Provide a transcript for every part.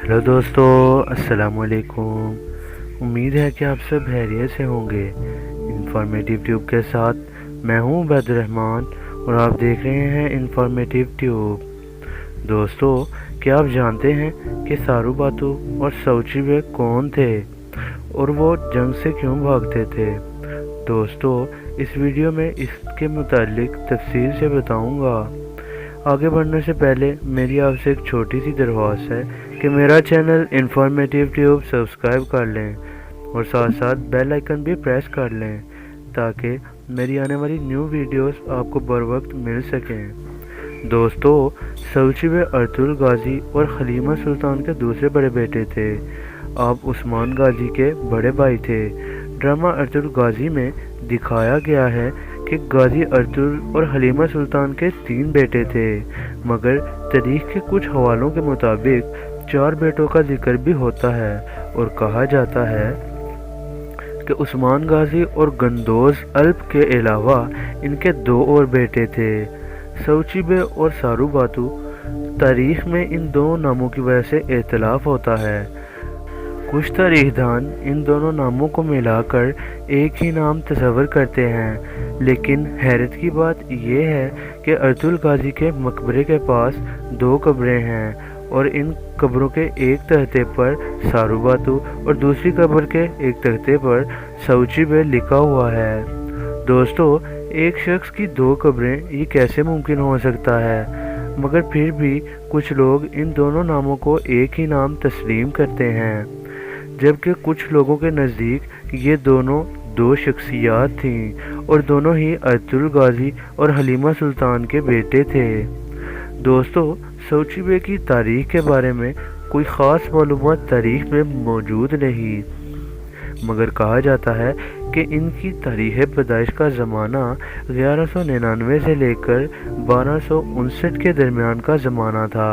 Hello दोस्तों, अस्सलाम वालेकुम। उम्मीद है कि आप सब खैरियत से होंगे। इंफॉर्मेटिव ट्यूब के साथ मैं हूं उबैदुर्रहमान और आप देख रहे हैं इंफॉर्मेटिव ट्यूब। दोस्तों, क्या आप जानते हैं कि सारू बातू और सऊची वे कौन थे और वो जंग से क्यों भागते थे? दोस्तों, इस वीडियो में इसके मुतालिक तफसील से बताऊंगा। आगे बढ़ने से पहले मेरी आपसे एक छोटी सी दरख्वास्त है कि मेरा चैनल इंफॉर्मेटिव ट्यूब सब्सक्राइब कर लें और साथ साथ बेल आइकन भी प्रेस कर लें ताकि मेरी आने वाली न्यू वीडियोस आपको बर वक्त मिल सकें। दोस्तों, सऊची वे अर्तुल गाजी और खलीमा सुल्तान के दूसरे बड़े बेटे थे। आप उस्मान गाजी के बड़े भाई थे। ड्रामा अर्तुल गाजी में दिखाया गया है कि गाजी अर्तुल और हलीमा सुल्तान के 3 बेटे थे, मगर तारीख के कुछ हवालों के मुताबिक 4 बेटों का जिक्र भी होता है और कहा जाता है कि उस्मान गाजी और गंदोज अल्प के अलावा इनके 2 और बेटे थे, सऊची बे और सारू बातू। तारीख में इन 2 नामों की वजह से इख्तिलाफ होता है। कुछ तारीखदान इन दोनों नामों को मिलाकर एक ही नाम तस्वर करते हैं, लेकिन हैरत की बात यह है कि अर्तुल गाजी के मकबरे के पास 2 कब्रें हैं और इन कब्रों के एक तख्ते पर सारू बातू और दूसरी कब्र के एक तख्ते पर सऊची बे लिखा हुआ है। दोस्तों, एक शख्स की 2 कब्रें ये कैसे मुमकिन हो सकता है? मगर फिर भी कुछ लोग इन दोनों नामों को एक ही नाम तस्लीम करते हैं, जबकि कुछ लोगों के नज़दीक ये दोनों 2 शख्सियात थीं और दोनों ही अर्तुल गाजी और हलीमा सुल्तान के बेटे थे। दोस्तों, सऊची बे की तारीख के बारे में कोई ख़ास मालूमात तारीख में मौजूद नहीं, मगर कहा जाता है कि इनकी तारीख़ पैदाइश का ज़माना 1199 से लेकर 1259 के दरमियान का ज़माना था।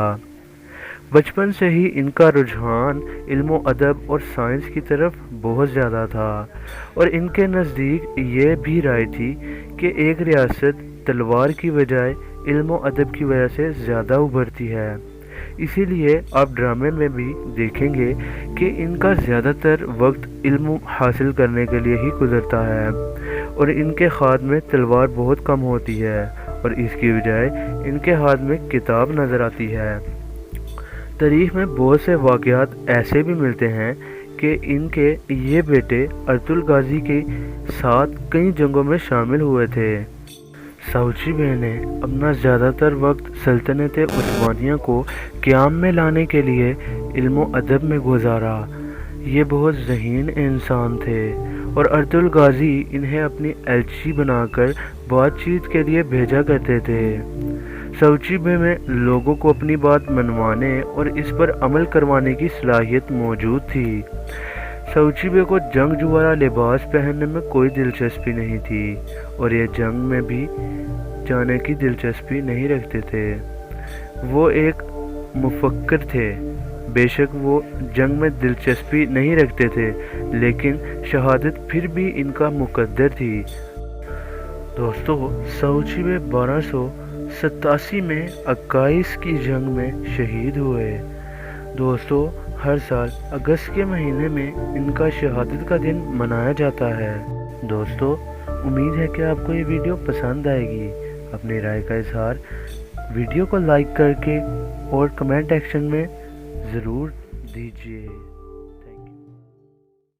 बचपन से ही इनका रुझान इल्म अदब और साइंस की तरफ बहुत ज़्यादा था और इनके नज़दीक ये भी राय थी कि एक रियासत तलवार की बजाय इल्म अदब की वजह से ज़्यादा उभरती है। इसीलिए आप ड्रामे में भी देखेंगे कि इनका ज़्यादातर वक्त इल्म हासिल करने के लिए ही गुजरता है और इनके हाथ में तलवार बहुत कम होती है और इसकी बजाय इनके हाथ में किताब नज़र आती है। तारीख में बहुत से वाक़यात ऐसे भी मिलते हैं कि इनके ये बेटे अर्तुल गाजी के साथ कई जंगों में शामिल हुए थे। सऊची बे ने अपना ज़्यादातर वक्त सल्तनत उस्मानिया को क़याम में लाने के लिए इल्म अदब में गुजारा। ये बहुत ज़हीन इंसान थे और अर्तुल गाजी इन्हें अपनी एलची बनाकर बातचीत के लिए भेजा करते थे। सऊची बे में लोगों को अपनी बात मनवाने और इस पर अमल करवाने की सलाहियत मौजूद थी। सऊची बे को जंग जुआरा लिबास पहनने में कोई दिलचस्पी नहीं थी और ये जंग में भी जाने की दिलचस्पी नहीं रखते थे। वो एक मुफक्किर थे। बेशक वो जंग में दिलचस्पी नहीं रखते थे, लेकिन शहादत फिर भी इनका मुकद्दर थी। दोस्तों, सऊची बे 1287 में 21 की जंग में शहीद हुए। दोस्तों, हर साल अगस्त के महीने में इनका शहादत का दिन मनाया जाता है। दोस्तों, उम्मीद है कि आपको ये वीडियो पसंद आएगी। अपनी राय का इजहार वीडियो को लाइक करके और कमेंट सेक्शन में ज़रूर दीजिए।